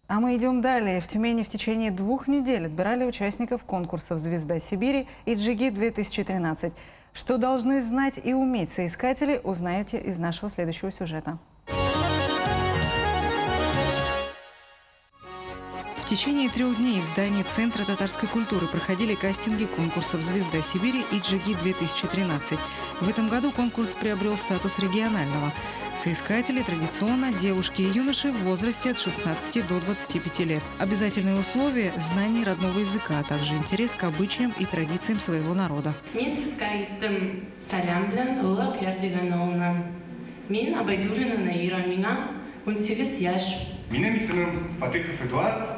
А мы идем далее. В Тюмени в течение 2 недель отбирали участников конкурсов «Звезда Сибири» и «Джиги-2013». Что должны знать и уметь соискатели, узнаете из нашего следующего сюжета. В течение 3 дней в здании Центра татарской культуры проходили кастинги конкурсов «Звезда Сибири» и «Джиги-2013». В этом году конкурс приобрел статус регионального. Соискатели традиционно девушки и юноши в возрасте от 16 до 25 лет. Обязательные условия – знание родного языка, а также интерес к обычаям и традициям своего народа. Менің исемім Фатихов Эдуард.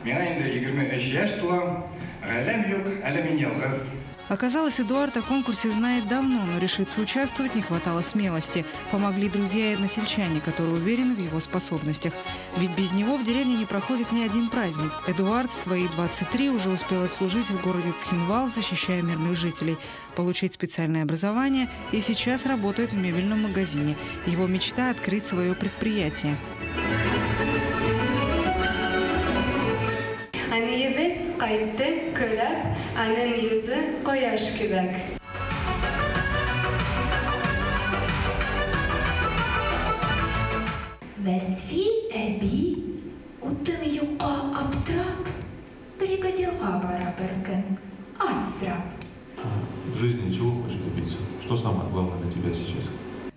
Мен енді 23 яш тула. Ғайлам yok, әлі мен ялғыз. Оказалось, Эдуард о конкурсе знает давно, но решиться участвовать не хватало смелости. Помогли друзья и односельчане, которые уверены в его способностях. Ведь без него в деревне не проходит ни один праздник. Эдуард в свои 23 уже успел отслужить в городе Цхинвал, защищая мирных жителей, получить специальное образование и сейчас работает в мебельном магазине. Его мечта – открыть свое предприятие. Kayıttı kölep, anın yüzü koyaş kübek. Vesfi ebi, utun yuqa aptrap, бригадирға бара бір күн, атсырап. В жизни чего хочешь добиться? Что самое главное для тебя сейчас?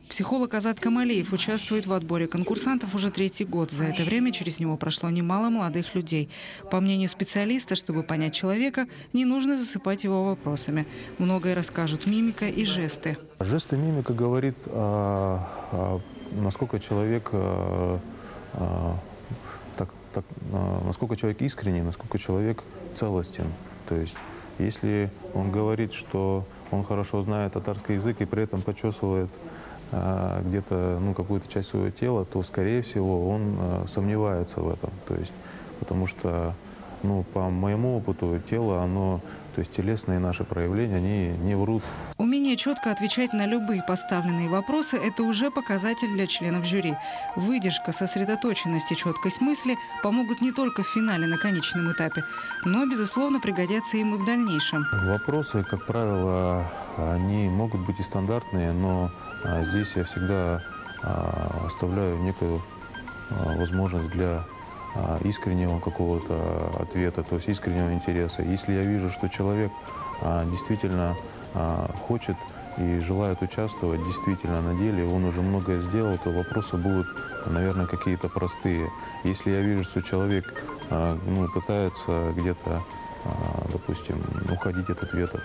Психолог Азат Камалиев участвует в отборе конкурсантов уже 3-й год. За это время через него прошло немало молодых людей. По мнению специалиста, чтобы понять человека, не нужно засыпать его вопросами. Многое расскажут мимика и жесты. Жесты, мимика говорит, насколько человек, насколько человек искренний, насколько человек целостен. То есть, если он говорит, что он хорошо знает татарский язык и при этом почесывает где-то какую-то часть своего тела, то, скорее всего, он сомневается в этом. То есть, потому что, по моему опыту, тело, то есть телесные наши проявления, они не врут. Умение четко отвечать на любые поставленные вопросы – это уже показатель для членов жюри. Выдержка, сосредоточенность и четкость мысли помогут не только в финале на конечном этапе, но, безусловно, пригодятся им и в дальнейшем. Вопросы, как правило, они могут быть и стандартные, но здесь я всегда оставляю некую возможность для искреннего какого-то ответа, то есть искреннего интереса. Если я вижу, что человек действительно хочет и желает участвовать, действительно на деле, он уже многое сделал, то вопросы будут, наверное, какие-то простые. Если я вижу, что человек пытается где-то, допустим, уходить от ответов,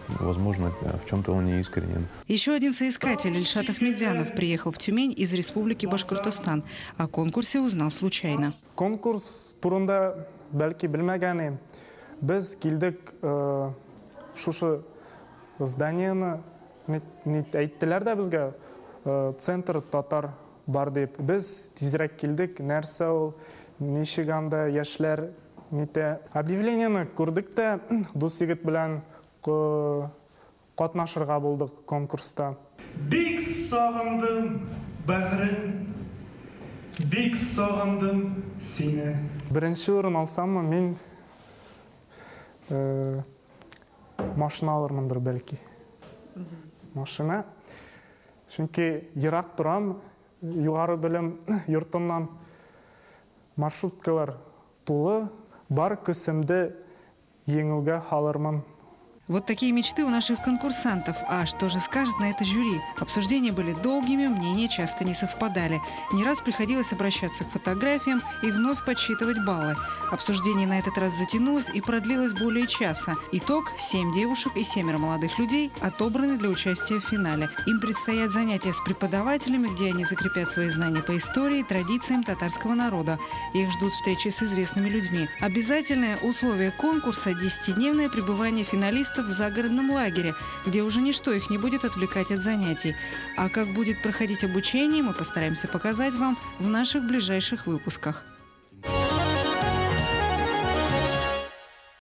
возможно, в чем-то он не искренен. Еще один соискатель, Ильшат Ахмедзянов, приехал в Тюмень из Республики Башкортостан. О конкурсе узнал случайно. Конкурс турында бәлки белмәгән. Без килдек шушы зданиены әйттеләр дә безгә, центр татар бар дип. Без тизрәк килдек, нәрсә ул, ничек анда яшьләр объявлениены күрдек тә, дус егет белән катнашырга булдык конкурста. Бик сагындым бәгърен, бик сагындым сине. Беренче урын алсаммы, мин машина алырмындыр бәлки. Машина. Чөнки ерак торам, югары белем йортыннан маршруткалар тулы. Бар көсемде еңүгә халырмын. Вот такие мечты у наших конкурсантов. А что же скажет на это жюри? Обсуждения были долгими, мнения часто не совпадали. Не раз приходилось обращаться к фотографиям и вновь подсчитывать баллы. Обсуждение на этот раз затянулось и продлилось более часа. Итог – 7 девушек и 7 молодых людей отобраны для участия в финале. Им предстоят занятия с преподавателями, где они закрепят свои знания по истории и традициям татарского народа. Их ждут встречи с известными людьми. Обязательное условие конкурса – 10-дневное пребывание финалистов в загородном лагере, где уже ничто их не будет отвлекать от занятий. А как будет проходить обучение, мы постараемся показать вам в наших ближайших выпусках.